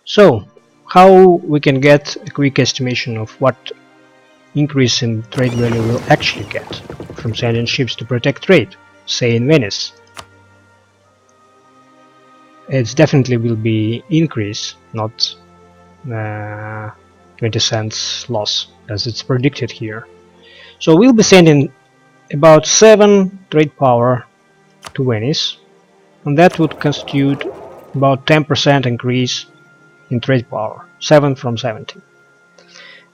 So how we can get a quick estimation of what increase in trade value we'll actually get from sending ships to protect trade, say in Venice? It definitely will be increase, not 20 cents loss as it's predicted here. So we'll be sending about 7 trade power to Venice, and that would constitute about 10% increase in trade power, 7 from 70.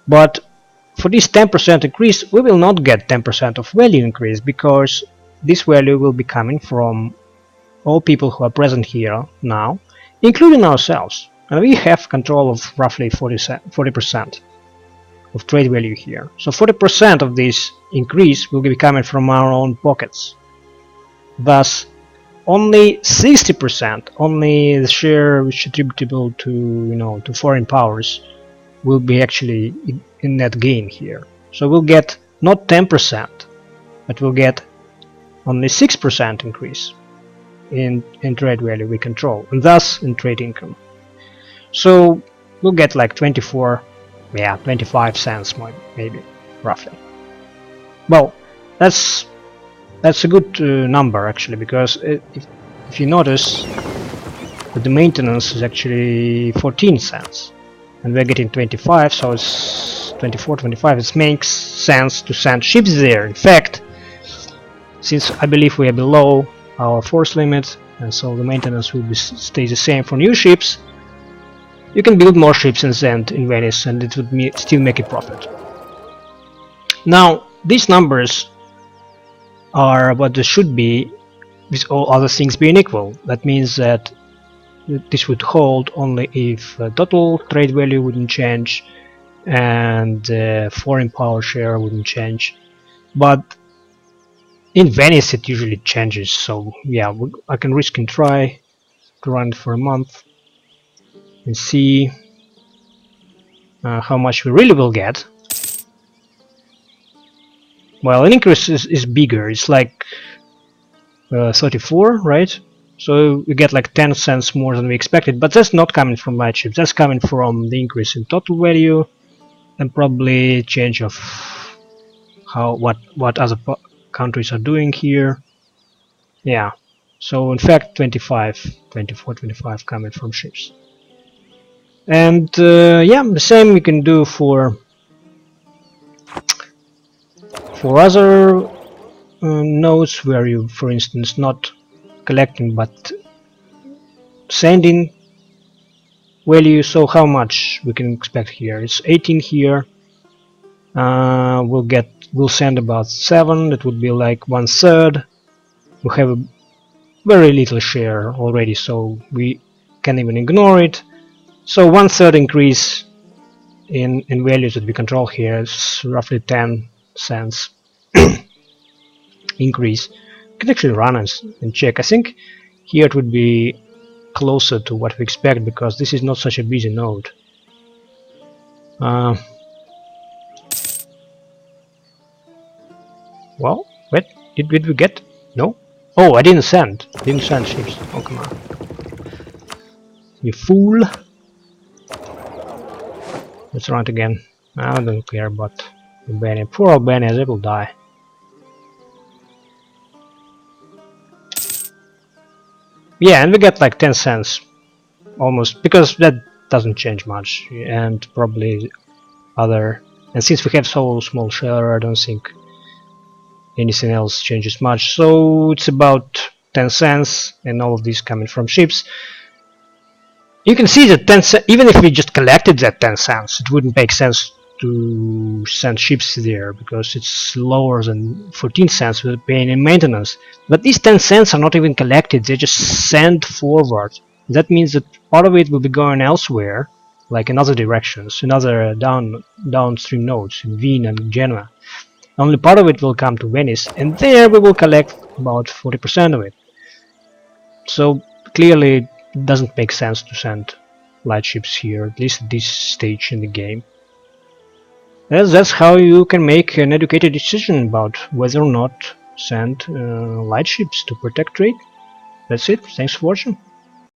But for this 10% increase, we will not get 10% of value increase, because this value will be coming from all people who are present here now, including ourselves, and we have control of roughly 40% of trade value here. So 40% of this increase will be coming from our own pockets. Thus, only 60%, only the share which is attributable to to foreign powers, will be actually in net gain here. So we'll get not 10%, but we'll get only 6% increase in trade value we control, and thus in trade income. So we'll get like 25 cents maybe, roughly. Well, that's a good number actually, because if you notice that the maintenance is actually 14 cents and we're getting 25, so it's 24, 25. It makes sense to send ships there. In fact, since I believe we are below our force limit, and so the maintenance will stay the same for new ships, you can build more ships and send in Venice, and it would still make a profit. Now, these numbers are what they should be with all other things being equal. That means that this would hold only if total trade value wouldn't change and foreign power share wouldn't change. But in Venice it usually changes, so yeah, I can risk and try to run it for a month and see how much we really will get. Well, an increase is bigger, it's like 34, right? So we get like 10 cents more than we expected, but that's not coming from light ships, that's coming from the increase in total value and probably change of what other countries are doing here. Yeah, so in fact 24, 25 coming from ships. And yeah, the same we can do for other nodes where you, for instance, not collecting but sending value. So how much we can expect here? It's 18 here. We'll send about 7. That would be like 1/3. We have a very little share already, so we can even ignore it. So 1/3 increase in values that we control here is roughly 10 cents increase. You can actually run and check. I think here it would be closer to what we expect, because this is not such a busy node. Well, what did we get? No? Oh, I didn't send ships. Oh, come on, you fool. Let's run it again. I don't care about Albania. Poor Albania, they will die. Yeah, and we get like 10 cents almost, because that doesn't change much, and probably other, and since we have so small share, I don't think anything else changes much. So it's about 10 cents, and all of these coming from ships. You can see that 10 cents, even if we just collected that 10 cents, it wouldn't make sense to send ships there, because it's lower than 14 cents with paying in maintenance. But these 10 cents are not even collected, they just sent forward. That means that part of it will be going elsewhere, like in other directions, in other downstream nodes, in Wien and Genoa. Only part of it will come to Venice, and there we will collect about 40% of it. So clearly it doesn't make sense to send light ships here, at least at this stage in the game. That's how you can make an educated decision about whether or not send light ships to protect trade. That's it. Thanks for watching.